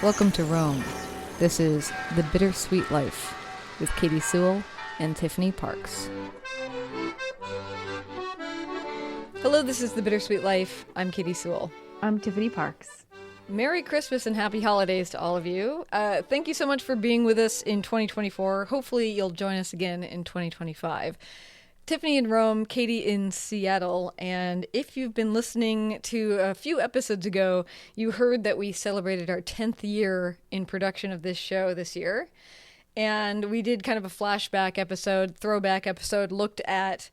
Welcome to Rome. This is The Bittersweet Life with Katy Sewell and Tiffany Parks. Hello, this is The Bittersweet Life. I'm Katy Sewell. I'm Tiffany Parks. Merry Christmas and Happy Holidays to all of you. Thank you so much for being with us in 2024. Hopefully you'll join us again in 2025. Tiffany in Rome, Katy in Seattle, and if you've been listening to a few episodes ago, you heard that we celebrated our 10th year in production of this show this year. And we did kind of a flashback episode, throwback episode, looked at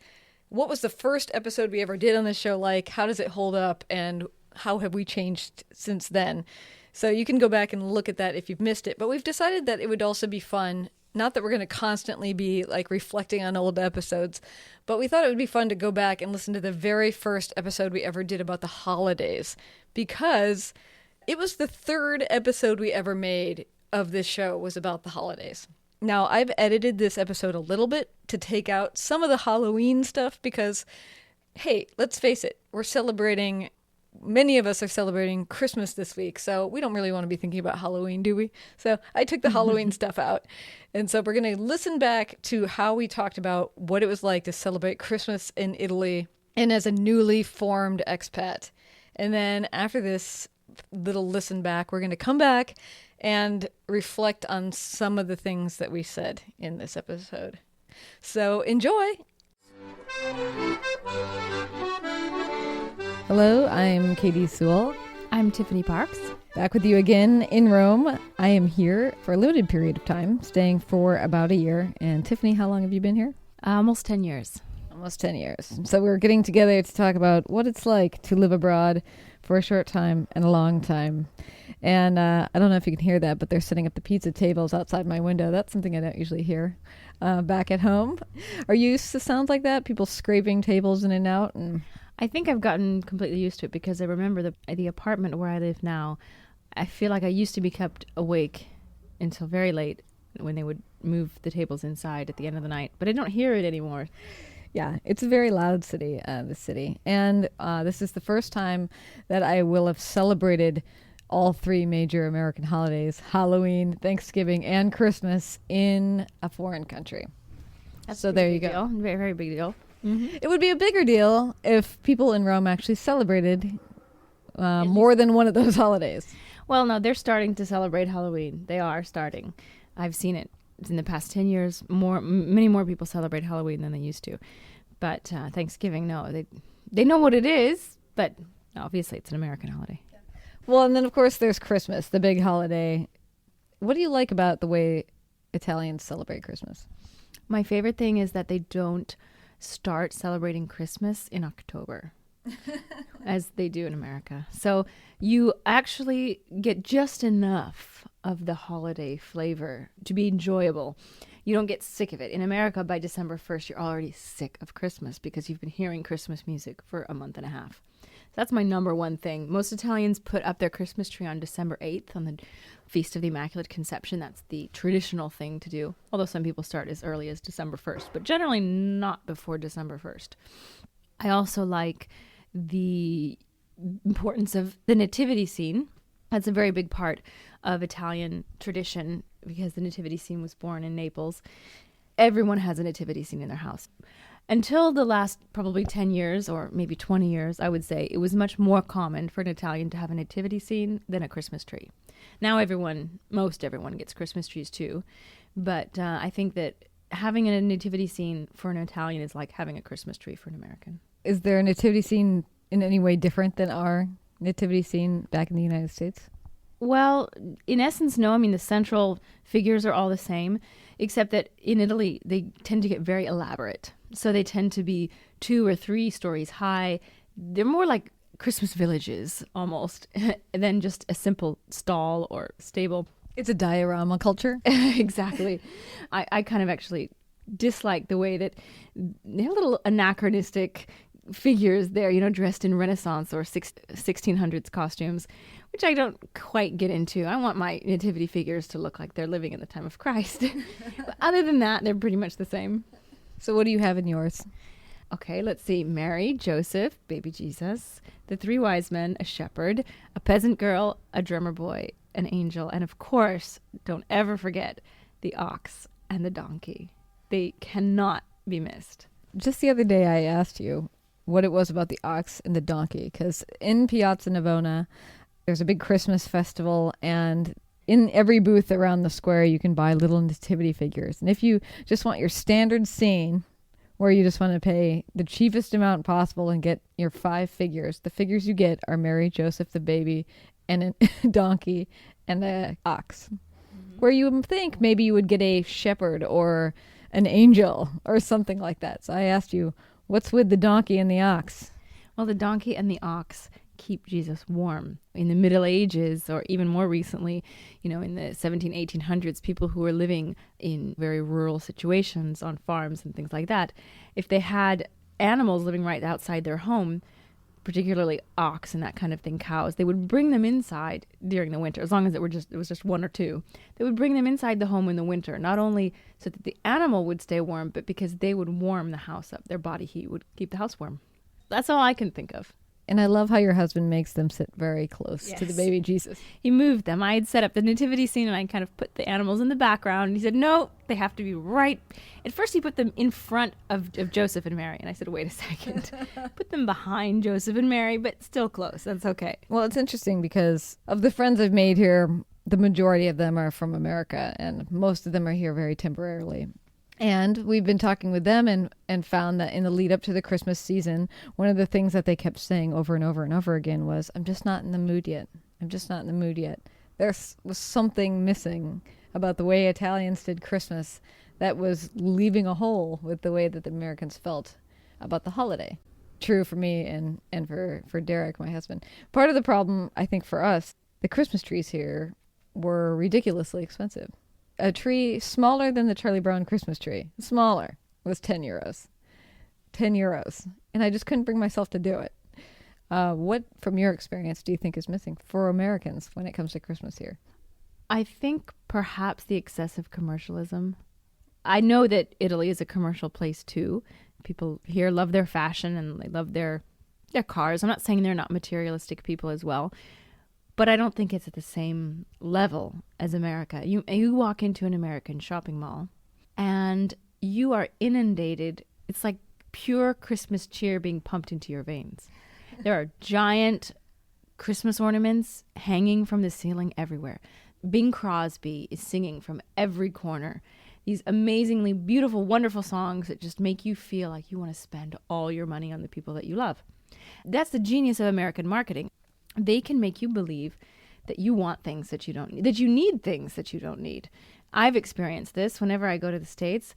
what was the first episode we ever did on this show like, how does it hold up, and how have we changed since then. So you can go back and look at that if you've missed it. But we've decided that it would also be fun, not that we're going to constantly be like reflecting on old episodes, but we thought it would be fun to go back and listen to the very first episode we ever did about the holidays, because it was the third episode we ever made of this show was about the holidays. Now, I've edited this episode a little bit to take out some of the Halloween stuff because, hey, let's face it, many of us are celebrating Christmas this week, so we don't really want to be thinking about Halloween, do we? So I took the Halloween stuff out. And so we're going to listen back to how we talked about what it was like to celebrate Christmas in Italy and as a newly formed expat. And then after this little listen back, we're going to come back and reflect on some of the things that we said in this episode. So enjoy! Hello, I'm Katy Sewell. I'm Tiffany Parks. Back with you again in Rome. I am here for a limited period of time, staying for about a year. And Tiffany, how long have you been here? Almost 10 years. Almost 10 years. So we're getting together to talk about what it's like to live abroad for a short time and a long time. And I don't know if you can hear that, but they're setting up the pizza tables outside my window. That's something I don't usually hear back at home. Are you used to sounds like that? People scraping tables in and out? And I think I've gotten completely used to it because I remember the apartment where I live now. I feel like I used to be kept awake until very late when they would move the tables inside at the end of the night, but I don't hear it anymore. Yeah, it's a very loud city, this city. And this is the first time that I will have celebrated all three major American holidays, Halloween, Thanksgiving, and Christmas in a foreign country. So there you go. Very, very big deal. Mm-hmm. It would be a bigger deal if people in Rome actually celebrated more than one of those holidays. Well, no, they're starting to celebrate Halloween. They are starting. I've seen it in the past 10 years. Many more people celebrate Halloween than they used to. But Thanksgiving, no, they know what it is, but obviously it's an American holiday. Well, and then of course there's Christmas, the big holiday. What do you like about the way Italians celebrate Christmas? My favorite thing is that they don't start celebrating Christmas in October as they do in America. So you actually get just enough of the holiday flavor to be enjoyable. You don't get sick of it. In America, by December 1st, you're already sick of Christmas because you've been hearing Christmas music for a month and a half. That's my number one thing. Most Italians put up their Christmas tree on December 8th on the Feast of the Immaculate Conception. That's the traditional thing to do, although some people start as early as December 1st, but generally not before December 1st. I also like the importance of the nativity scene. That's a very big part of Italian tradition because the nativity scene was born in Naples. Everyone has a nativity scene in their house. Until the last probably 10 years or maybe 20 years, I would say, it was much more common for an Italian to have a nativity scene than a Christmas tree. Now most everyone gets Christmas trees too. But I think that having a nativity scene for an Italian is like having a Christmas tree for an American. Is there a nativity scene in any way different than our nativity scene back in the United States? Well, in essence, no. I mean, the central figures are all the same, except that in Italy, they tend to get very elaborate. So they tend to be 2 or 3 stories high. They're more like Christmas villages, almost, than just a simple stall or stable. It's a diorama culture. Exactly. I kind of actually dislike the way that they're little anachronistic figures there, dressed in Renaissance or 1600s costumes, which I don't quite get into. I want my nativity figures to look like they're living in the time of Christ. But other than that, they're pretty much the same. So what do you have in yours? Okay, let's see. Mary, Joseph, baby Jesus, the 3 wise men, a shepherd, a peasant girl, a drummer boy, an angel. And of course, don't ever forget the ox and the donkey. They cannot be missed. Just the other day, I asked you what it was about the ox and the donkey, because in Piazza Navona, there's a big Christmas festival, and in every booth around the square, you can buy little nativity figures. And if you just want your standard scene, where you just want to pay the cheapest amount possible and get your 5 figures, the figures you get are Mary, Joseph, the baby, and a donkey, and a ox. Mm-hmm. Where you would think maybe you would get a shepherd or an angel or something like that. So I asked you, what's with the donkey and the ox? Well, the donkey and the ox keep Jesus warm. In the Middle Ages, or even more recently, in the 1800s, people who were living in very rural situations on farms and things like that, if they had animals living right outside their home, particularly ox and that kind of thing, cows, they would bring them inside during the winter, as long as it was just 1 or 2. They would bring them inside the home in the winter, not only so that the animal would stay warm, but because they would warm the house up. Their body heat would keep the house warm. That's all I can think of. And I love how your husband makes them sit very close to the baby Jesus. He moved them. I had set up the nativity scene, and I kind of put the animals in the background. And he said, no, they have to be right. At first, he put them in front of Joseph and Mary. And I said, wait a second. Put them behind Joseph and Mary, but still close. That's okay. Well, it's interesting because of the friends I've made here, the majority of them are from America, and most of them are here very temporarily. And we've been talking with them and found that in the lead up to the Christmas season, one of the things that they kept saying over and over and over again was, I'm just not in the mood yet. I'm just not in the mood yet. There was something missing about the way Italians did Christmas that was leaving a hole with the way that the Americans felt about the holiday. True for me and for Derek, my husband. Part of the problem, I think, for us, the Christmas trees here were ridiculously expensive. A tree smaller than the Charlie Brown Christmas tree, smaller, was 10 euros. 10 euros. And I just couldn't bring myself to do it. What, from your experience, do you think is missing for Americans when it comes to Christmas here? I think perhaps the excessive commercialism. I know that Italy is a commercial place too. People here love their fashion and they love their cars. I'm not saying they're not materialistic people as well. But I don't think it's at the same level as America. You walk into an American shopping mall and you are inundated. It's like pure Christmas cheer being pumped into your veins. There are giant Christmas ornaments hanging from the ceiling everywhere. Bing Crosby is singing from every corner. These amazingly beautiful, wonderful songs that just make you feel like you want to spend all your money on the people that you love. That's the genius of American marketing. They can make you believe that you want things that you don't need, that you need things that you don't need. I've experienced this whenever I go to the States,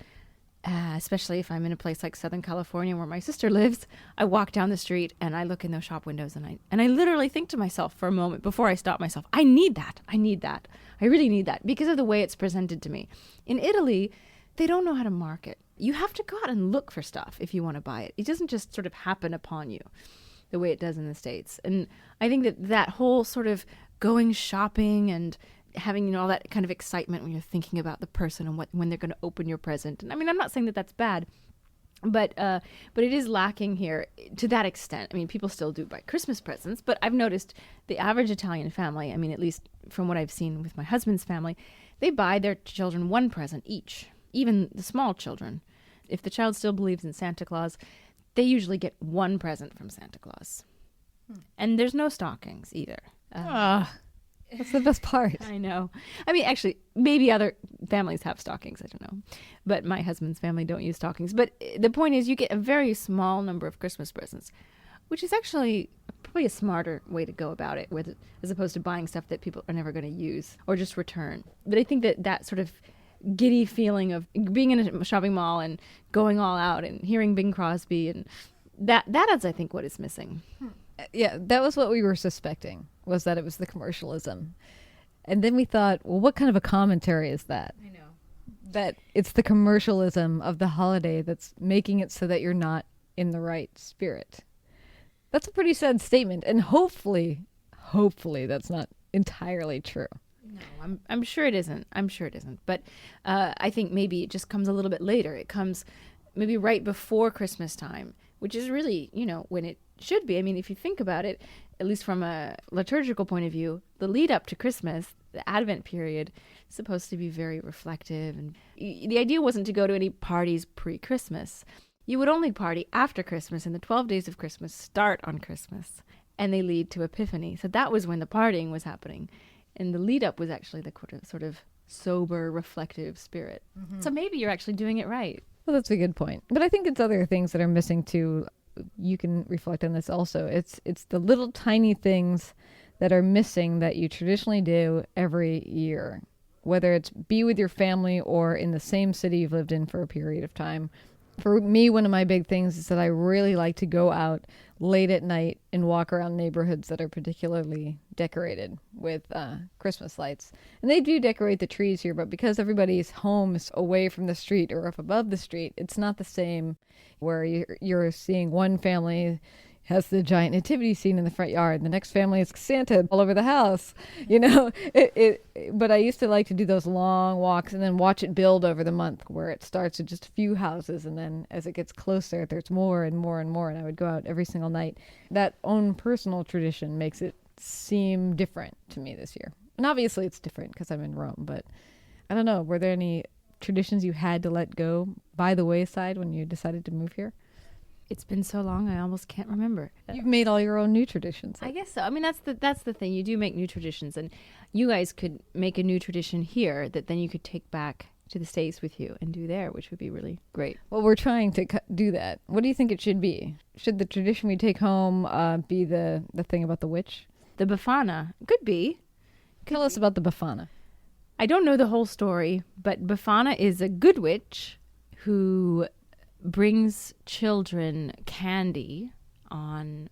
especially if I'm in a place like Southern California where my sister lives. I walk down the street and I look in those shop windows and I literally think to myself for a moment before I stop myself, I need that. I need that. I really need that because of the way it's presented to me. In Italy, they don't know how to market. You have to go out and look for stuff if you want to buy it. It doesn't just sort of happen upon you the way it does in the States. And I think that whole sort of going shopping and having, all that kind of excitement when you're thinking about the person and when they're going to open your present. And I mean, I'm not saying that that's bad, but it is lacking here to that extent. I mean, people still do buy Christmas presents, but I've noticed the average Italian family, I mean, at least from what I've seen with my husband's family, they buy their children one present each, even the small children. If the child still believes in Santa Claus, they usually get one present from Santa Claus. And there's no stockings either. That's the best part. I know. I mean, actually, maybe other families have stockings. I don't know. But my husband's family don't use stockings. But the point is you get a very small number of Christmas presents, which is actually probably a smarter way to go about it, as opposed to buying stuff that people are never going to use or just return. But I think that sort of giddy feeling of being in a shopping mall and going all out and hearing Bing Crosby, and that is, I think, what is missing. Yeah, that was what we were suspecting, was that it was the commercialism. And then we thought, well, what kind of a commentary is that? I know. That it's the commercialism of the holiday that's making it so that you're not in the right spirit. That's a pretty sad statement, and hopefully that's not entirely true. No, I'm sure it isn't. But I think maybe it just comes a little bit later. It comes maybe right before Christmas time, which is really, when it should be. I mean, if you think about it, at least from a liturgical point of view, the lead up to Christmas, the Advent period, is supposed to be very reflective. And the idea wasn't to go to any parties pre-Christmas. You would only party after Christmas, and the 12 days of Christmas start on Christmas, and they lead to Epiphany. So that was when the partying was happening. And the lead up was actually the sort of sober, reflective spirit. Mm-hmm. So maybe you're actually doing it right. Well, that's a good point. But I think it's other things that are missing too. You can reflect on this also. It's the little tiny things that are missing that you traditionally do every year, whether it's be with your family or in the same city you've lived in for a period of time. For me, one of my big things is that I really like to go out late at night and walk around neighborhoods that are particularly decorated with Christmas lights. And they do decorate the trees here, but because everybody's home is away from the street or up above the street, it's not the same where you're seeing one family has the giant nativity scene in the front yard. The next family is Santa all over the house, But I used to like to do those long walks and then watch it build over the month, where it starts with just a few houses, and then as it gets closer, there's more and more and more. And I would go out every single night. That own personal tradition makes it seem different to me this year. And obviously, it's different because I'm in Rome. But I don't know. Were there any traditions you had to let go by the wayside when you decided to move here? It's been so long, I almost can't remember. You've made all your own new traditions. I guess so. I mean, that's the thing. You do make new traditions, and you guys could make a new tradition here that then you could take back to the States with you and do there, which would be really great. Well, we're trying to do that. What do you think it should be? Should the tradition we take home be the thing about the witch? The Befana. Could be. Tell us about the Befana. I don't know the whole story, but Befana is a good witch who brings children candy on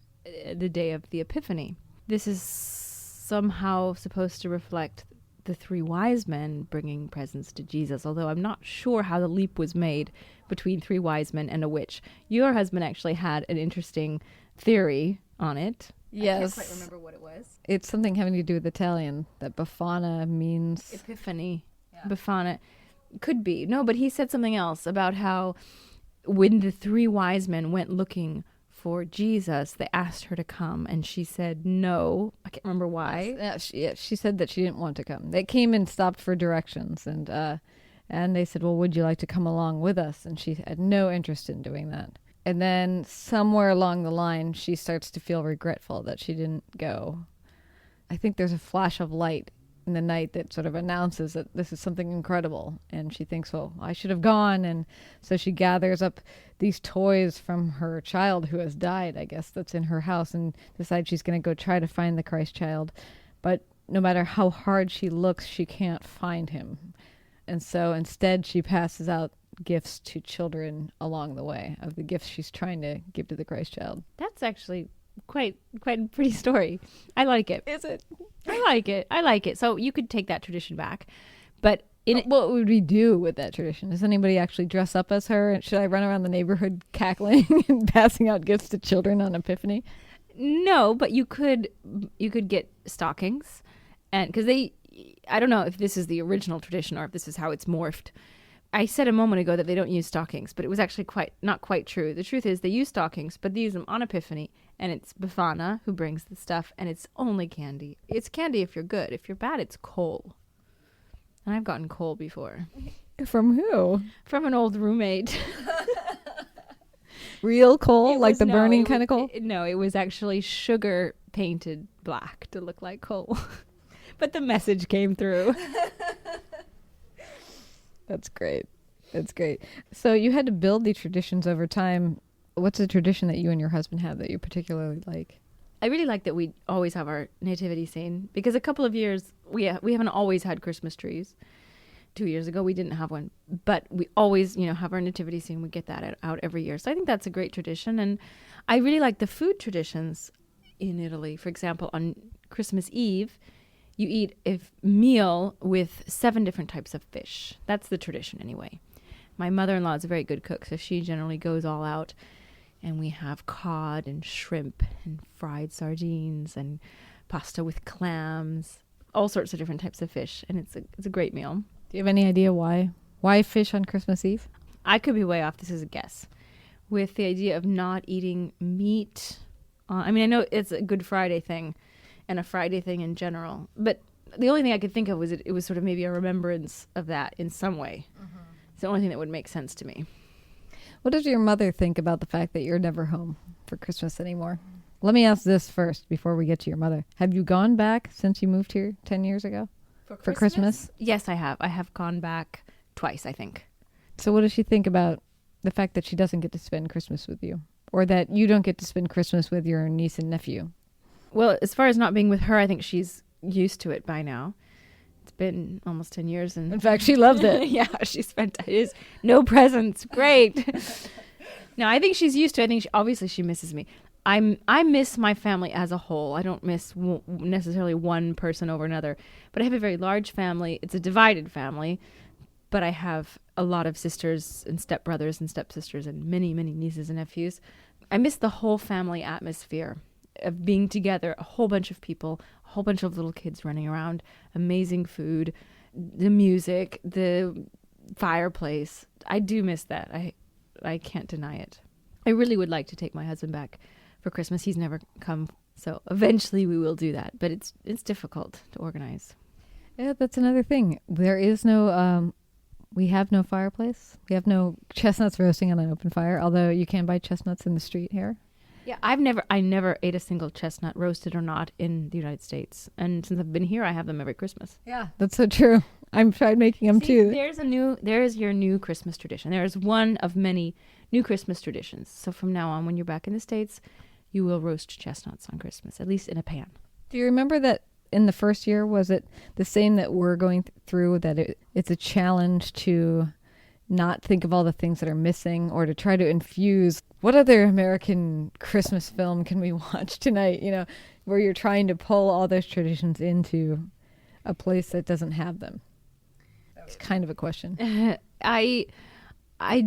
the day of the Epiphany. This is somehow supposed to reflect the three wise men bringing presents to Jesus, although I'm not sure how the leap was made between three wise men and a witch. Your husband actually had an interesting theory on it. Yes. I can't quite remember what it was. It's something having to do with Italian, that Befana means... Epiphany. Yeah. Befana. Could be. No, but he said something else about how when the three wise men went looking for Jesus, they asked her to come, and she said no. I can't remember why. She said that she didn't want to come. They came and stopped for directions, and they said, well, would you like to come along with us? And she had no interest in doing that. And then somewhere along the line, she starts to feel regretful that she didn't go. I think there's a flash of light in the night that sort of announces that this is something incredible. And she thinks, well, I should have gone. And so she gathers up these toys from her child who has died, I guess, that's in her house, and decides she's going to go try to find the Christ child. But no matter how hard she looks, she can't find him. And so instead she passes out gifts to children along the way of the gifts she's trying to give to the Christ child. That's actually quite a pretty story. I like it. Is it? I like it. So you could take that tradition back. But what would we do with that tradition? Does anybody actually dress up as her? Should I run around the neighborhood cackling and passing out gifts to children on Epiphany? No, but you could get stockings, and because I don't know if this is the original tradition or if this is how it's morphed. I said a moment ago that they don't use stockings, but it was actually not quite true. The truth is they use stockings, but they use them on Epiphany, and it's Befana who brings the stuff, and it's only candy. It's candy if you're good. If you're bad, it's coal. And I've gotten coal before. From who? From an old roommate. Real coal? Like the burning kind of coal? No, it was actually sugar painted black to look like coal. But the message came through. That's great. That's great. So you had to build these traditions over time. What's a tradition that you and your husband have that you particularly like? I really like that we always have our nativity scene, because a couple of years we haven't always had Christmas trees. 2 years ago we didn't have one, but we always have our nativity scene. We get that out every year. So I think that's a great tradition. And I really like the food traditions in Italy. For example, on Christmas Eve, you eat a meal with 7 different types of fish. That's the tradition anyway. My mother-in-law is a very good cook, so she generally goes all out. And we have cod and shrimp and fried sardines and pasta with clams, all sorts of different types of fish. And it's a great meal. Do you have any idea why? Why fish on Christmas Eve? I could be way off. This is a guess. With the idea of not eating meat I mean, I know it's a Good Friday thing and a Friday thing in general, but the only thing I could think of was it was sort of maybe a remembrance of that in some way. Mm-hmm. It's the only thing that would make sense to me. What does your mother think about the fact that you're never home for Christmas anymore? Let me ask this first before we get to your mother. Have you gone back since you moved here 10 years ago for Christmas? Yes, I have. I have gone back twice, I think. So what does she think about the fact that she doesn't get to spend Christmas with you, or that you don't get to spend Christmas with your niece and nephew? Well, as far as not being with her, I think she's used to it by now. It's been almost 10 years. And in fact, she loves it. Yeah, it is no presents. Great. No, I think she's used to it. I think obviously she misses me. I miss my family as a whole. I don't miss necessarily one person over another, but I have a very large family. It's a divided family, but I have a lot of sisters and stepbrothers and stepsisters and many, many nieces and nephews. I miss the whole family atmosphere of being together, a whole bunch of people, a whole bunch of little kids running around, amazing food, the music, the fireplace. I do miss that. I can't deny it. I really would like to take my husband back for Christmas. He's never come, so eventually we will do that, but it's difficult to organize. Yeah, that's another thing. There is no we have no fireplace. We have no chestnuts roasting on an open fire, although you can buy chestnuts in the street here. Yeah, I never ate a single chestnut, roasted or not, in the United States. And since I've been here, I have them every Christmas. Yeah, that's so true. I've tried making them too. There is your new Christmas tradition. There is one of many new Christmas traditions. So from now on, when you're back in the States, you will roast chestnuts on Christmas, at least in a pan. Do you remember that in the first year, was it the same that we're going through, that it's a challenge to not think of all the things that are missing, or to try to infuse what other American Christmas film can we watch tonight, where you're trying to pull all those traditions into a place that doesn't have them? It's kind of a question. I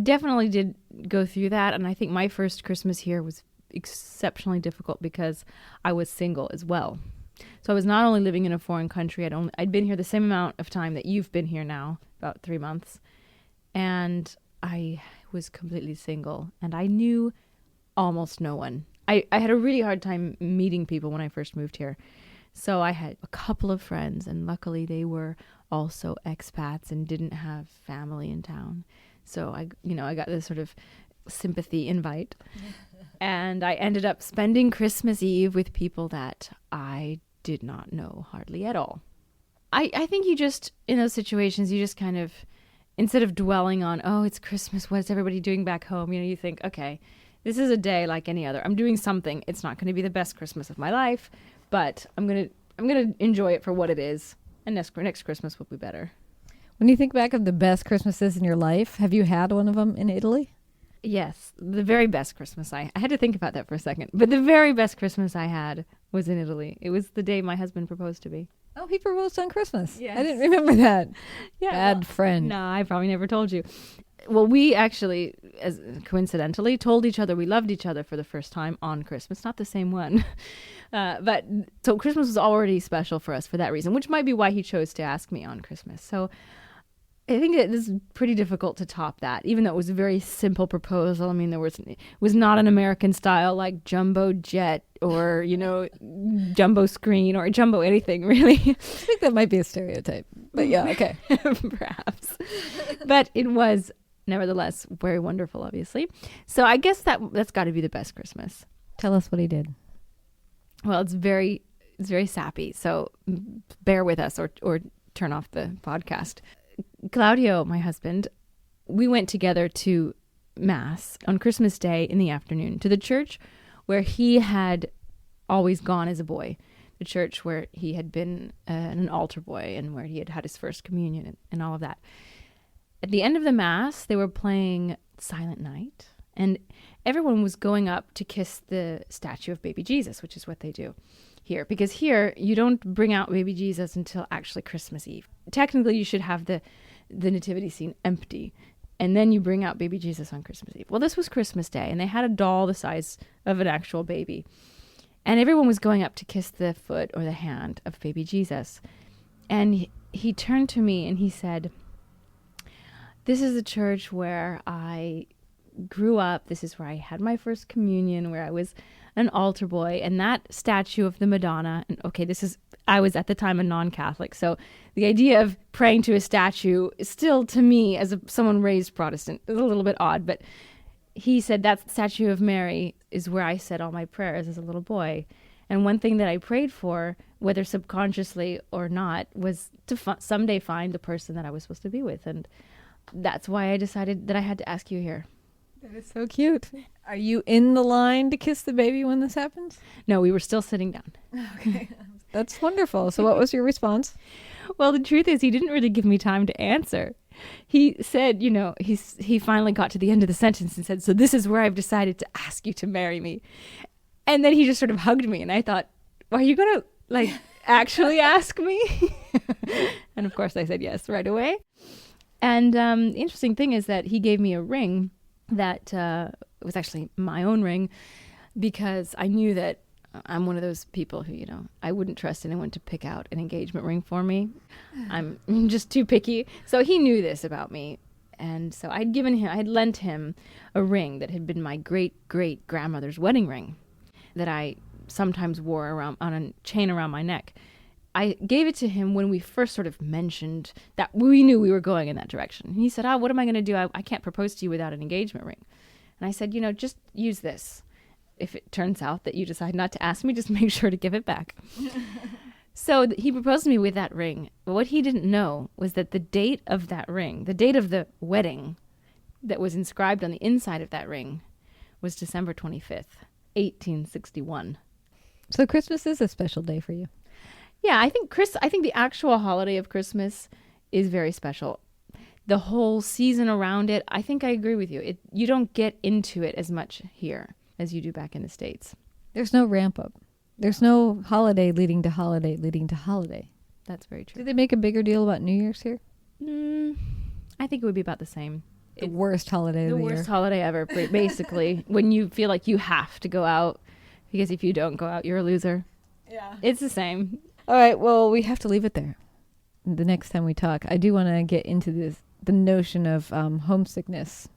definitely did go through that, and I think my first Christmas here was exceptionally difficult because I was single as well. So I was not only living in a foreign country, I'd been here the same amount of time that you've been here now, about 3 months, and I was completely single, and I knew almost no one. I had a really hard time meeting people when I first moved here. So I had a couple of friends, and luckily they were also expats and didn't have family in town. So I got this sort of sympathy invite. And I ended up spending Christmas Eve with people that I did not know hardly at all. I think you just, in those situations, you just kind of, instead of dwelling on, oh, it's Christmas, what is everybody doing back home? You think, okay, this is a day like any other. I'm doing something. It's not going to be the best Christmas of my life, but I'm gonna enjoy it for what it is. And next Christmas will be better. When you think back of the best Christmases in your life, have you had one of them in Italy? Yes, the very best Christmas. I had to think about that for a second. But the very best Christmas I had was in Italy. It was the day my husband proposed to me. Oh, he proposed on Christmas. Yes. I didn't remember that. Yeah, Bad friend. No, I probably never told you. Well, we actually, as coincidentally, told each other we loved each other for the first time on Christmas. Not the same one. But so Christmas was already special for us for that reason, which might be why he chose to ask me on Christmas. So I think it is pretty difficult to top that, even though it was a very simple proposal. I mean, it was not an American style like jumbo jet or, jumbo screen or jumbo anything, really. I think that might be a stereotype, but yeah, okay. Perhaps. But it was nevertheless very wonderful, obviously. So I guess that's got to be the best Christmas. Tell us what he did. Well, it's very sappy, so bear with us or turn off the podcast. Claudio, my husband, we went together to Mass on Christmas Day in the afternoon to the church where he had always gone as a boy, the church where he had been an altar boy and where he had had his first communion and all of that. At the end of the Mass, they were playing Silent Night, and everyone was going up to kiss the statue of baby Jesus, which is what they do here. Because here, you don't bring out baby Jesus until actually Christmas Eve. Technically, you should have the nativity scene empty, and then you bring out baby Jesus on Christmas Eve. Well, this was Christmas Day, and they had a doll the size of an actual baby. And everyone was going up to kiss the foot or the hand of baby Jesus. And he turned to me and he said, "This is the church where I grew up. This is where I had my first communion, where I was an altar boy. And that statue of the Madonna, and okay, I was at the time a non-Catholic. So the idea of praying to a statue is still, to me, as someone raised Protestant, is a little bit odd. But he said that statue of Mary is where I said all my prayers as a little boy. And one thing that I prayed for, whether subconsciously or not, was to someday find the person that I was supposed to be with. And that's why I decided that I had to ask you here. That is so cute. Are you in the line to kiss the baby when this happens? No, we were still sitting down. Okay. That's wonderful. So what was your response? Well, the truth is he didn't really give me time to answer. He said, he finally got to the end of the sentence and said, so this is where I've decided to ask you to marry me. And then he just sort of hugged me, and I thought, well, are you going to, actually ask me? And, of course, I said yes right away. And the interesting thing is that he gave me a ring that was actually my own ring, because I knew that I'm one of those people who, I wouldn't trust anyone to pick out an engagement ring for me. I'm just too picky. So he knew this about me. And so I'd lent him a ring that had been my great-great-grandmother's wedding ring, that I sometimes wore around on a chain around my neck. I gave it to him when we first sort of mentioned that we knew we were going in that direction. And he said, what am I going to do? I can't propose to you without an engagement ring. And I said, just use this. If it turns out that you decide not to ask me, just make sure to give it back. So he proposed to me with that ring. But what he didn't know was that the date of that ring, the date of the wedding that was inscribed on the inside of that ring, was December 25th. 1861. So Christmas is a special day for you. Yeah, I think the actual holiday of Christmas is very special. The whole season around it, I think I agree with you. You don't get into it as much here as you do back in the States. There's no ramp up. There's no holiday leading to holiday leading to holiday. That's very true. Did they make a bigger deal about New Year's here? I think it would be about the same. The worst holiday of the year. The worst holiday ever, basically. When you feel like you have to go out, because if you don't go out, you're a loser. Yeah. It's the same. All right, well, we have to leave it there. The next time we talk, I do want to get into the notion of homesickness,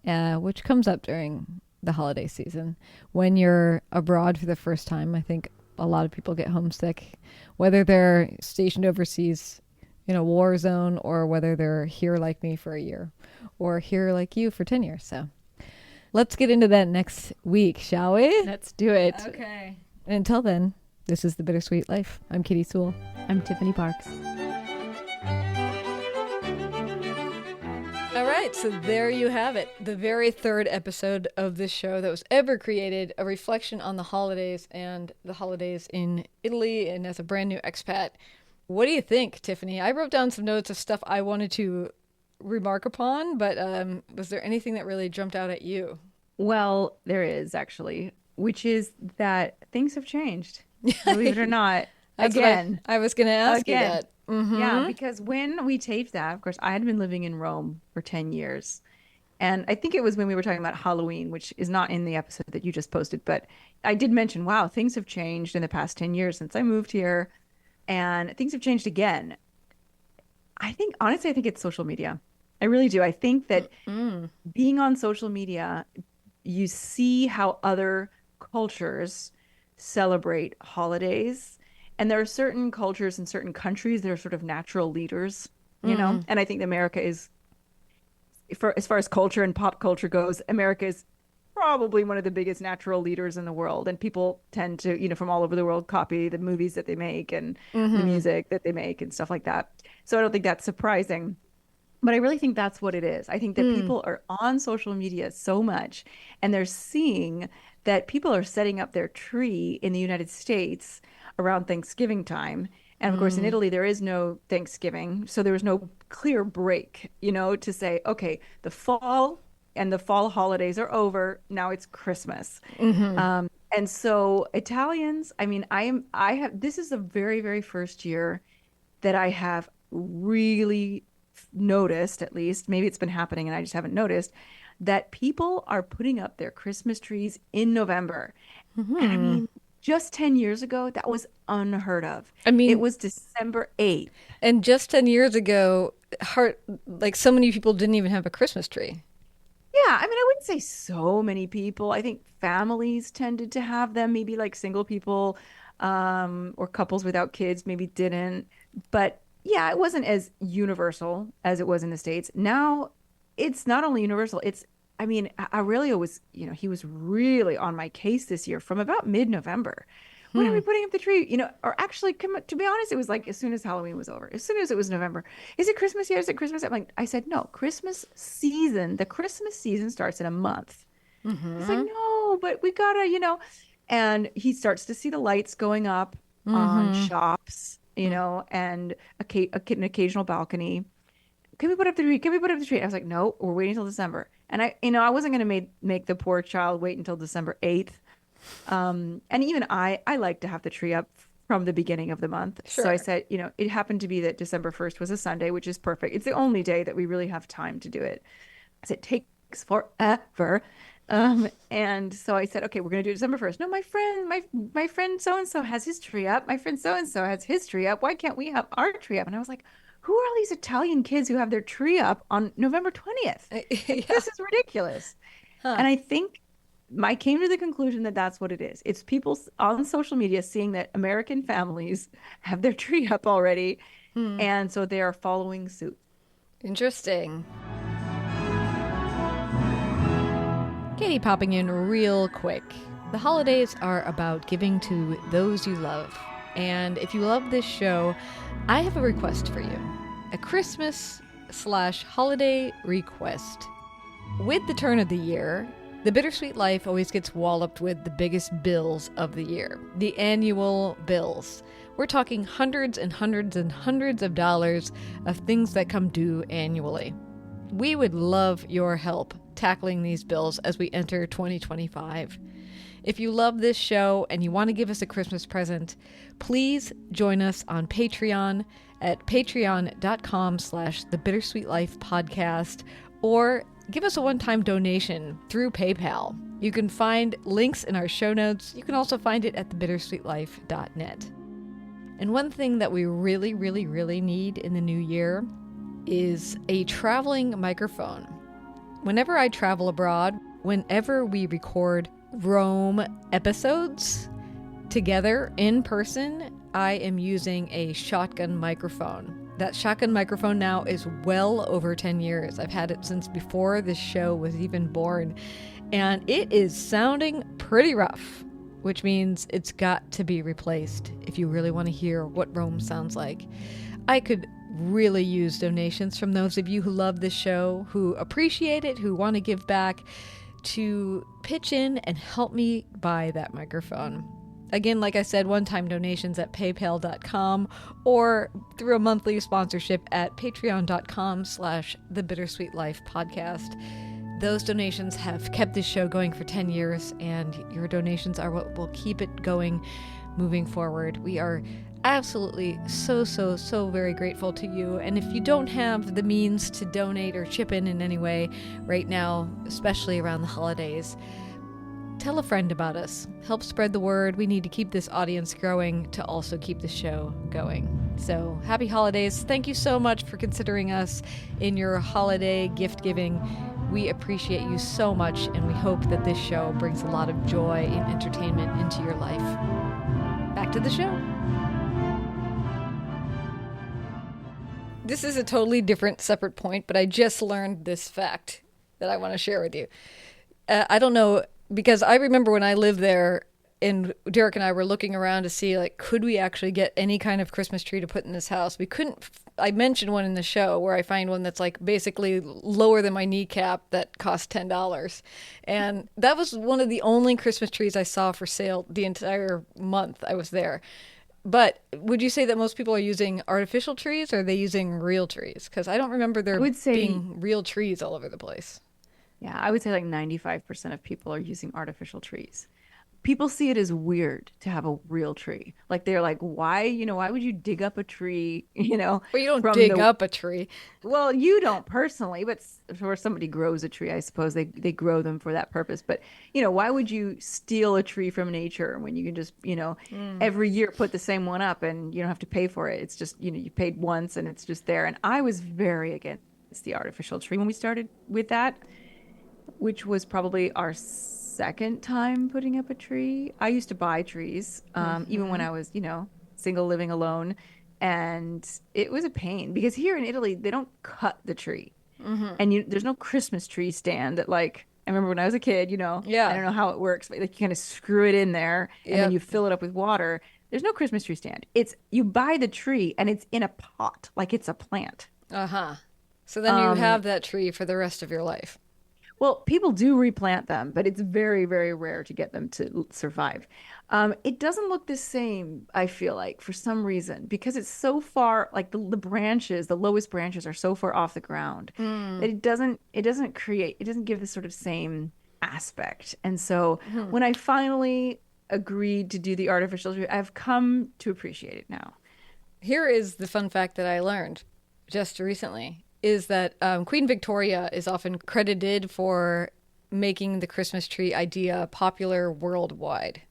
which comes up during the holiday season. When you're abroad for the first time, I think a lot of people get homesick, whether they're stationed overseas in a war zone or whether they're here like me for a year or here like you for 10 years. So let's get into that next week, shall we? Let's do it. Okay. And until then, this is The Bittersweet Life. I'm Katy Sewell. I'm Tiffany Parks. All right, so there you have it. The very third episode of this show that was ever created, a reflection on the holidays and the holidays in Italy and as a brand new expat. What do you think, Tiffany? I wrote down some notes of stuff I wanted to remark upon, but was there anything that really jumped out at you? Well, there is actually, which is that things have changed, believe it or not. Again. I was going to ask you that. Mm-hmm. Yeah, because when we taped that, of course, I had been living in Rome for 10 years. And I think it was when we were talking about Halloween, which is not in the episode that you just posted, but I did mention, wow, things have changed in the past 10 years since I moved here. And things have changed again. Honestly, I think it's social media. I really do. I think that being on social media, you see how other cultures celebrate holidays. And there are certain cultures in certain countries that are sort of natural leaders, you know? And I think America is, as far as culture and pop culture goes, America is probably one of the biggest natural leaders in the world. And people tend to, from all over the world, copy the movies that they make and the music that they make and stuff like that. So I don't think that's surprising. But I really think that's what it is. I think that people are on social media so much, and they're seeing that people are setting up their tree in the United States around Thanksgiving time. And of course, in Italy, there is no Thanksgiving. So there was no clear break, to say, okay, the fall and the fall holidays are over. Now it's Christmas. And so Italians, this is the very, very first year that I have really noticed, at least, maybe it's been happening and I just haven't noticed, that people are putting up their Christmas trees in November. And just 10 years ago, that was unheard of. It was December 8th. And just 10 years ago, so many people didn't even have a Christmas tree. Yeah, I wouldn't wouldn't say so many people. I think families tended to have them, maybe like single people, or couples without kids maybe didn't. But yeah, it wasn't as universal as it was in the States. Now it's not only universal, I mean, Aurelio was, he was really on my case this year from about mid-November. When are we putting up the tree? Or actually, to be honest, it was like as soon as Halloween was over, as soon as it was November. Is it Christmas yet? Is it Christmas? I said, no, Christmas season. The Christmas season starts in a month. It's like, no, but we gotta, and he starts to see the lights going up on shops, and an occasional balcony. Can we put up the tree? Can we put up the tree? I was like, no, we're waiting until December. And I wasn't going to make the poor child wait until December 8th. And even I like to have the tree up from the beginning of the month. Sure. So I said, it happened to be that December 1st was a Sunday, which is perfect. It's the only day that we really have time to do it. I said, it takes forever. And so I said, okay, we're going to do December 1st. No, my friend so-and-so has his tree up. My friend so-and-so has his tree up. Why can't we have our tree up? And I was like, who are all these Italian kids who have their tree up on November 20th? Yeah. This is ridiculous. And I think I came to the conclusion that that's what it is. It's people on social media seeing that American families have their tree up already. And so they are following suit. Interesting. Katy popping in real quick. The holidays are about giving to those you love. And if you love this show, I have a request for you. A Christmas/holiday request. With the turn of the year, the Bittersweet Life always gets walloped with the biggest bills of the year. The annual bills. We're talking hundreds and hundreds and hundreds of dollars of things that come due annually. We would love your help tackling these bills as we enter 2025. If you love this show and you want to give us a Christmas present, please join us on Patreon at patreon.com/thebittersweetlifepodcast, or give us a one-time donation through PayPal. You can find links in our show notes. You can also find it at thebittersweetlife.net. And one thing that we really, really, really need in the new year is a traveling microphone. Whenever I travel abroad, whenever we record Rome episodes together in person, I am using a shotgun microphone. That shotgun microphone now is well over 10 years. I've had it since before this show was even born, and it is sounding pretty rough, which means it's got to be replaced if you really want to hear what Rome sounds like. I could really use donations from those of you who love this show, who appreciate it, who want to give back, to pitch in and help me buy that microphone. Again, like I said, one-time donations at paypal.com or through a monthly sponsorship at patreon.com/thebittersweetlifepodcast. Those donations have kept this show going for 10 years, and your donations are what will keep it going moving forward. We are absolutely so very grateful to you. And if you don't have the means to donate or chip in any way right now, especially around the holidays, tell a friend about us. Help spread the word. We need to keep this audience growing to also keep the show going. So happy holidays. Thank you so much for considering us in your holiday gift giving. We appreciate you so much, and we hope that this show brings a lot of joy and entertainment into your life. Back to the show. This is a totally different, separate point, but I just learned this fact that I want to share with you. I don't know, because I remember when I lived there, and Derek and I were looking around to see, like, could we actually get any kind of Christmas tree to put in this house? We couldn't. I mentioned one in the show where I find one that's like basically lower than my kneecap that cost $10. And that was one of the only Christmas trees I saw for sale the entire month I was there. But would you say that most people are using artificial trees, or are they using real trees? Because I don't remember there being real trees all over the place. Yeah, I would say like 95% of people are using artificial trees. People see it as weird to have a real tree. Like, they're like, why would you dig up a tree, Well, you don't dig up a tree. Well, you don't personally, but for somebody grows a tree, I suppose they grow them for that purpose. But, why would you steal a tree from nature when you can just, every year put the same one up and you don't have to pay for it? It's just, you paid once and it's just there. And I was very against the artificial tree when we started with that. which was probably our second time putting up a tree. I used to buy trees, even when I was, single living alone. And it was a pain because here in Italy, they don't cut the tree. And there's no Christmas tree stand that like, I remember when I was a kid, Yeah. I don't know how it works, but like you kind of screw it in there and then Yep. you fill it up with water. There's no Christmas tree stand. It's you buy the tree and it's in a pot, like it's a plant. Uh-huh. So then you have that tree for the rest of your life. Well, people do replant them, but it's very, very rare to get them to survive. It doesn't look the same, I feel like, for some reason, because it's so far, like the branches, the lowest branches are so far off the ground that it doesn't give this sort of same aspect. And so when I finally agreed to do the artificial tree, I've come to appreciate it now. Here is the fun fact that I learned just recently is that Queen Victoria is often credited for making the Christmas tree idea popular worldwide.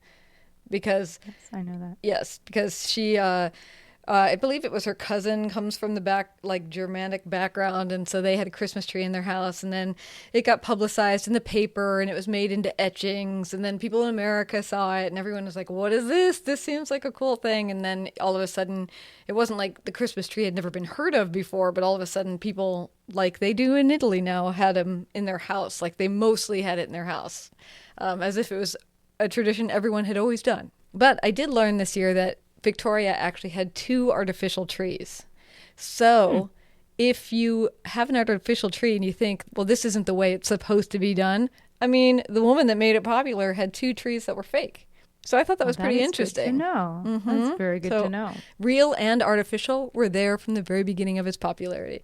Because, Yes, I know that. yes, because she, I believe it was her cousin comes from the Germanic background. And so they had a Christmas tree in their house. And then it got publicized in the paper and it was made into etchings. And then people in America saw it and everyone was like, what is this? This seems like a cool thing. And then all of a sudden, it wasn't like the Christmas tree had never been heard of before, but all of a sudden people, like they do in Italy now, had them in their house. Like they mostly had it in their house, as if it was a tradition everyone had always done. But I did learn this year that Victoria actually had 2 artificial trees. So if you have an artificial tree and you think, well, this isn't the way it's supposed to be done. I mean, the woman that made it popular had 2 trees that were fake. So I thought that was pretty interesting. Good to know. That's very good So to know. real and artificial were there from the very beginning of its popularity.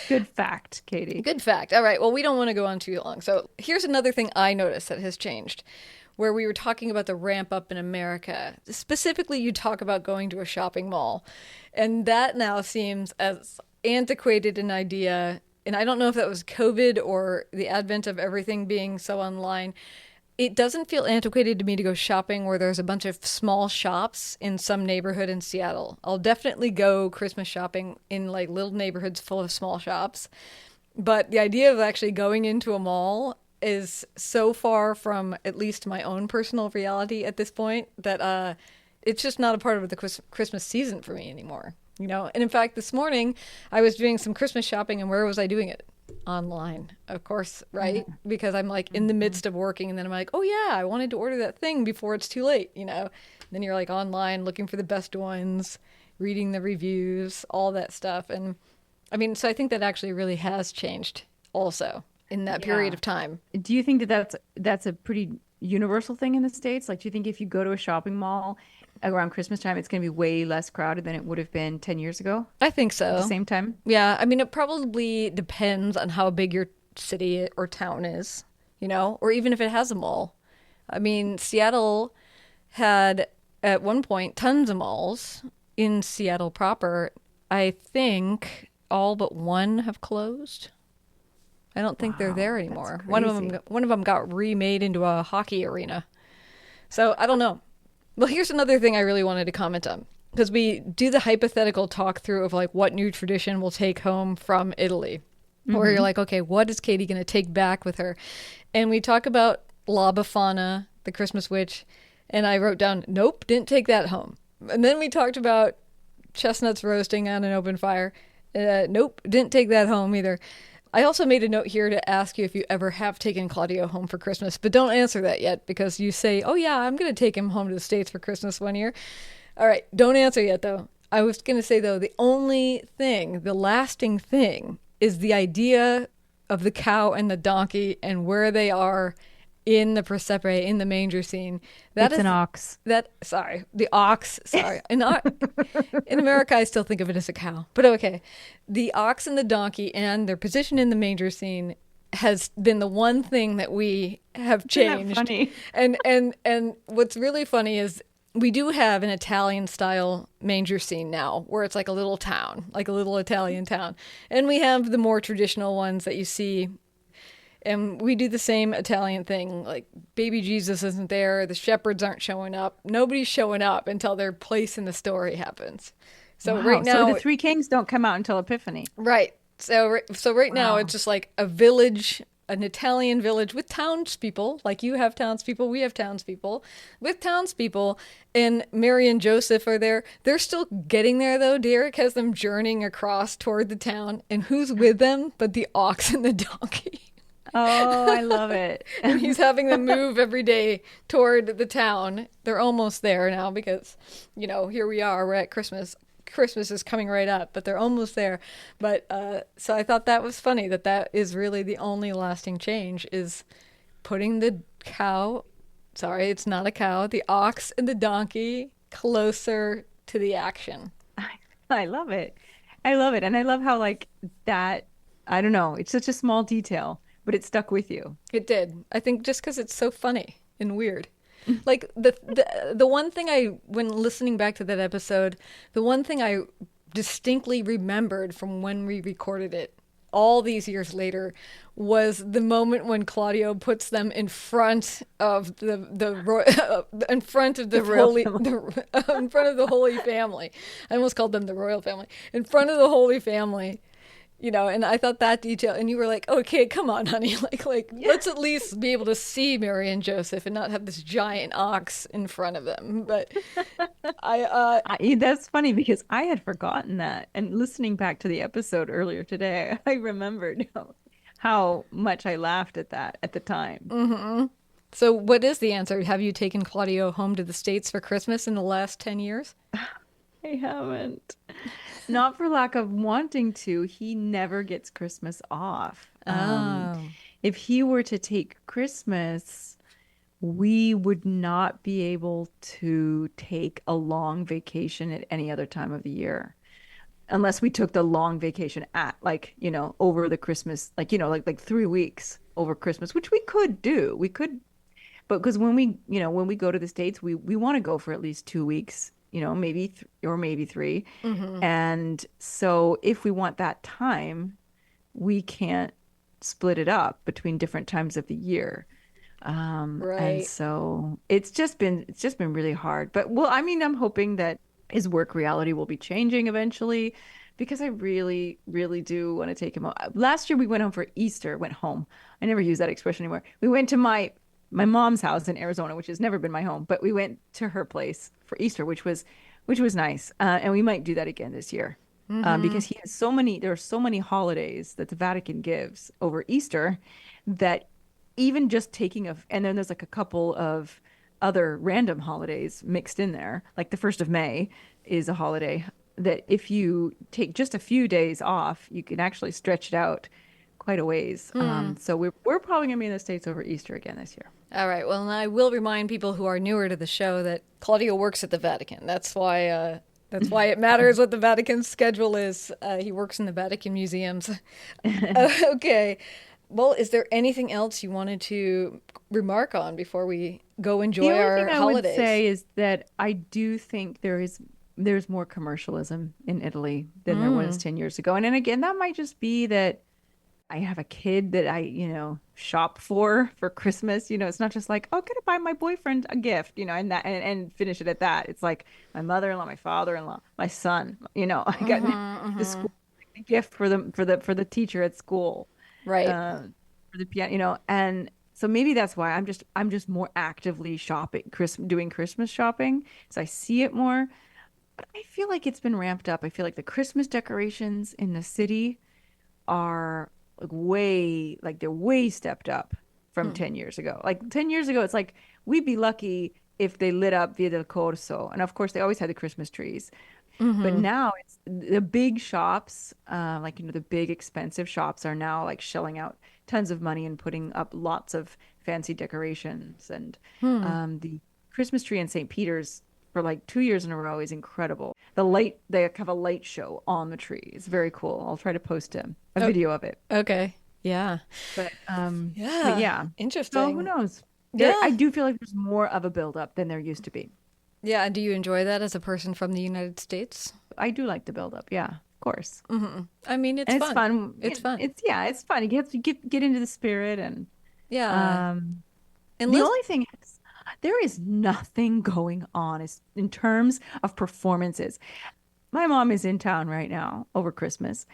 Good fact, Katy. Good fact. All right. Well, we don't want to go on too long. So here's another thing I noticed that has changed, where we were talking about the ramp up in America. Specifically, you talk about going to a shopping mall. And that now seems as antiquated an idea. And I don't know if that was COVID or the advent of everything being so online. It doesn't feel antiquated to me to go shopping where there's a bunch of small shops in some neighborhood in Seattle. I'll definitely go Christmas shopping in like little neighborhoods full of small shops. But the idea of actually going into a mall is so far from at least my own personal reality at this point that it's just not a part of the Christmas season for me anymore. And in fact, this morning I was doing some Christmas shopping, and where was I doing it? Online, of course, right? Because I'm like in the midst of working, and then I'm like, oh yeah, I wanted to order that thing before it's too late, Then you're like online looking for the best ones, reading the reviews, all that stuff. And I mean, so I think that actually really has changed also in that period of time. Do you think that that's a pretty universal thing in the States? Like, do you think if you go to a shopping mall around Christmas time, it's going to be way less crowded than it would have been 10 years ago I think so. at the same time? Yeah, I mean, it probably depends on how big your city or town is, or even if it has a mall. I mean, Seattle had at one point tons of malls in Seattle proper. I think all but one have closed. I don't think they're there anymore. One of them got remade into a hockey arena. So I don't know. Well, here's another thing I really wanted to comment on, because we do the hypothetical talk through of like what new tradition we'll take home from Italy, where you're like, okay, what is Katy going to take back with her? And we talk about La Befana, the Christmas witch, and I wrote down, nope, didn't take that home. And then we talked about chestnuts roasting on an open fire. Nope, didn't take that home either. I also made a note here to ask you if you ever have taken Claudio home for Christmas, but don't answer that yet because you say, oh yeah, I'm going to take him home to the States for Christmas one year. All right, don't answer yet though. I was going to say though, the lasting thing is the idea of the cow and the donkey and where they are in the Presepe, in the manger scene. It's an ox. The ox. Sorry. In America, I still think of it as a cow, but okay. The ox and the donkey and their position in the manger scene has been the one thing that we have changed. Isn't that funny? And what's really funny is we do have an Italian style manger scene now where it's like a little town, like a little Italian town. And we have the more traditional ones that you see. And we do the same Italian thing, like baby Jesus isn't there, the shepherds aren't showing up, nobody's showing up until their place in the story happens. So right now, so the 3 kings don't come out until Epiphany. Right. So right now Wow. it's just like a village, an Italian village with townspeople. Like you have townspeople, we have townspeople, with townspeople, and Mary and Joseph are there. They're still getting there though. Derek has them journeying across toward the town, and who's with them but the ox and the donkey? Oh, I love it. And he's having them move every day toward the town. They're almost there now because, here we are. We're at Christmas. Christmas is coming right up, but they're almost there. But so I thought that was funny that is really the only lasting change is putting the cow, sorry, it's not a cow, the ox and the donkey closer to the action. I love it. I love it. And I love how like that, I don't know, it's such a small detail, but it stuck with you. It did. I think just because it's so funny and weird. Like the one thing when listening back to that episode, the one thing I distinctly remembered from when we recorded it all these years later was the moment when Claudio puts them in front of in front of the royal holy family. in front of the Holy Family. I almost called them the royal family. In front of the Holy Family. And I thought that detail, and you were like, okay, come on, honey. Let's at least be able to see Mary and Joseph and not have this giant ox in front of them. But That's funny because I had forgotten that. And listening back to the episode earlier today, I remembered how much I laughed at that at the time. so what is the answer? Have you taken Claudio home to the States for Christmas in the last 10 years? I haven't. Not for lack of wanting to. He never gets Christmas off. Oh, If he were to take Christmas, we would not be able to take a long vacation at any other time of the year. Unless we took the long vacation at over the Christmas, like 3 weeks over Christmas, which we could do. We could, but because when we go to the States, we want to go for at least 2 weeks, maybe or maybe three. And so if we want that time, we can't split it up between different times of the year. And right. so it's just been really hard. But well, I mean, I'm hoping that his work reality will be changing eventually because I really, really do want to take him home. Last year we went home for Easter, went home. I never use that expression anymore. We went to my mom's house in Arizona, which has never been my home, but we went to her place for Easter, which was nice. And we might do that again this year. Because there are so many holidays that the Vatican gives over Easter that even just and then there's like a couple of other random holidays mixed in there. Like the 1st of May is a holiday that if you take just a few days off, you can actually stretch it out quite a ways. So we're probably gonna be in the States over Easter again this year. All right. Well, and I will remind people who are newer to the show that Claudio works at the Vatican. That's why it matters what the Vatican's schedule is. He works in the Vatican museums. Okay. Well, is there anything else you wanted to remark on before we go enjoy The only our thing I would holidays? say is that I do think there's more commercialism in Italy than there was 10 years ago. And then again, that might just be that I have a kid that I, shop for Christmas. It's not just like, oh, I'm gonna buy my boyfriend a gift, and finish it at that. It's like my mother-in-law, my father-in-law, my son, I got the school a gift for the teacher at school, Right. for the piano, and so maybe that's why I'm just more actively doing Christmas shopping. So I see it more, but I feel like it's been ramped up. I feel like the Christmas decorations in the city are they're way stepped up from 10 years ago. Like 10 years ago, it's like we'd be lucky if they lit up Via del Corso. And of course, they always had the Christmas trees. But now it's the big shops, the big expensive shops are now like shelling out tons of money and putting up lots of fancy decorations. And the Christmas tree in St. Peter's for like 2 years in a row is incredible. They have a light show on the tree. It's very cool. I'll try to post a video of it. Okay. Yeah. But Yeah. yeah. So Interesting. who knows? Yeah. I do feel like there's more of a buildup than there used to be. Yeah. Do you enjoy that as a person from the United States? I do like the buildup. Yeah, of course. I mean, it's And it's fun. fun. It's fun. It's fun. You have to get into the spirit and Yeah. And the Liz, only thing is there is nothing going on in terms of performances. My mom is in town right now over Christmas,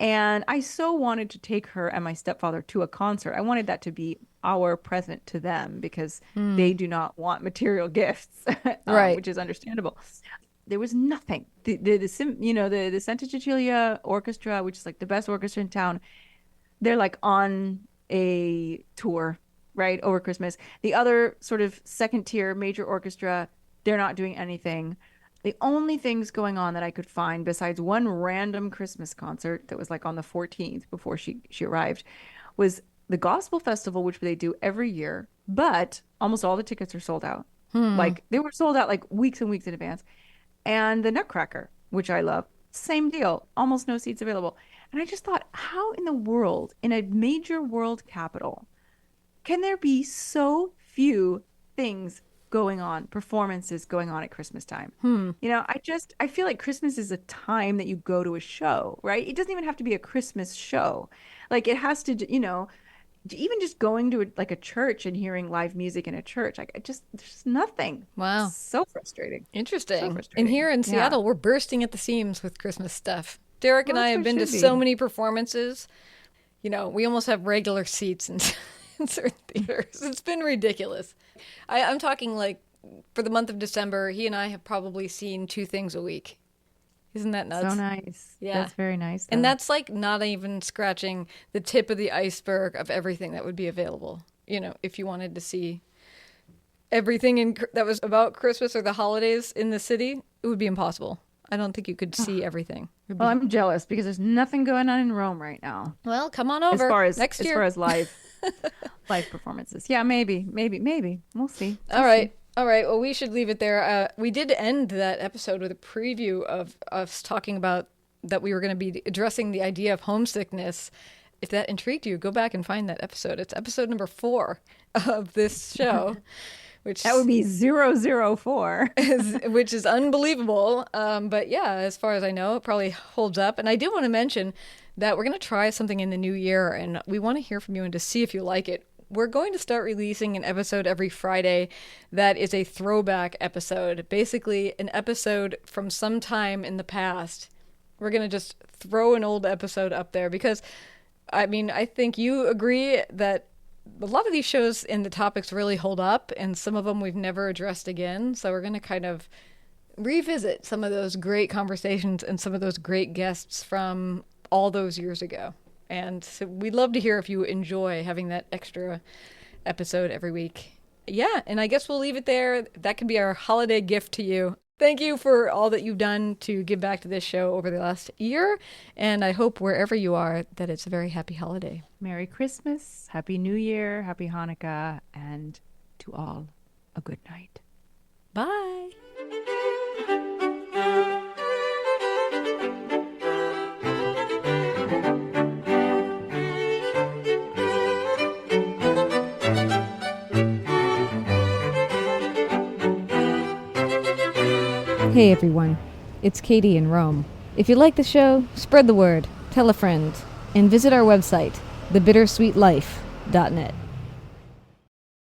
And I so wanted to take her and my stepfather to a concert. I wanted that to be our present to them because they do not want material gifts, Right. which is understandable. There was nothing. The Santa Cecilia Orchestra, which is like the best orchestra in town, they're like on a tour, right, over Christmas. The other sort of second tier major orchestra, they're not doing anything. The only things going on that I could find besides one random Christmas concert that was like on the 14th before she arrived was the Gospel Festival, which they do every year, but almost all the tickets are sold out. Like they were sold out like weeks and weeks in advance. And the Nutcracker, which I love, same deal, almost no seats available. And I just thought, how in the world, in a major world capital, can there be so few things going on, performances going on at Christmas time? I feel like Christmas is a time that you go to a show, right? It doesn't even have to be a Christmas show. Like it has to, even just going to like a church and hearing live music in a church, there's nothing. Wow. So frustrating. Interesting. So frustrating. And here in Seattle, we're bursting at the seams with Christmas stuff. Derek and I have been to so many performances. We almost have regular seats in certain theaters. It's been ridiculous. I'm talking like for the month of December, he and I have probably seen 2 things a week. Isn't that nuts? So nice. Yeah. That's very nice. And that's like not even scratching the tip of the iceberg of everything that would be available. If you wanted to see everything that was about Christmas or the holidays in the city, it would be impossible. I don't think you could see everything. Well, I'm jealous because there's nothing going on in Rome right now. Well, come on over next year. As far as live performances. Yeah, maybe. We'll see. All right. Well, we should leave it there. We did end that episode with a preview of us talking about that we were going to be addressing the idea of homesickness. If that intrigued you, go back and find that episode. It's episode number 4 of this show. That would be 004. Which is unbelievable. But yeah, as far as I know, it probably holds up. And I do want to mention that we're going to try something in the new year, and we want to hear from you and to see if you like it. We're going to start releasing an episode every Friday that is a throwback episode, basically an episode from some time in the past. We're going to just throw an old episode up there because, I think you agree that a lot of these shows and the topics really hold up, and some of them we've never addressed again. So we're going to kind of revisit some of those great conversations and some of those great guests from all those years ago. And so we'd love to hear if you enjoy having that extra episode every week. Yeah, and I guess we'll leave it there. That can be our holiday gift to you. Thank you for all that you've done to give back to this show over the last year. And I hope wherever you are that it's a very happy holiday. Merry Christmas, Happy New Year, Happy Hanukkah, and to all, a good night. Bye. Hey everyone, it's Katy in Rome. If you like the show, spread the word, tell a friend, and visit our website, thebittersweetlife.net.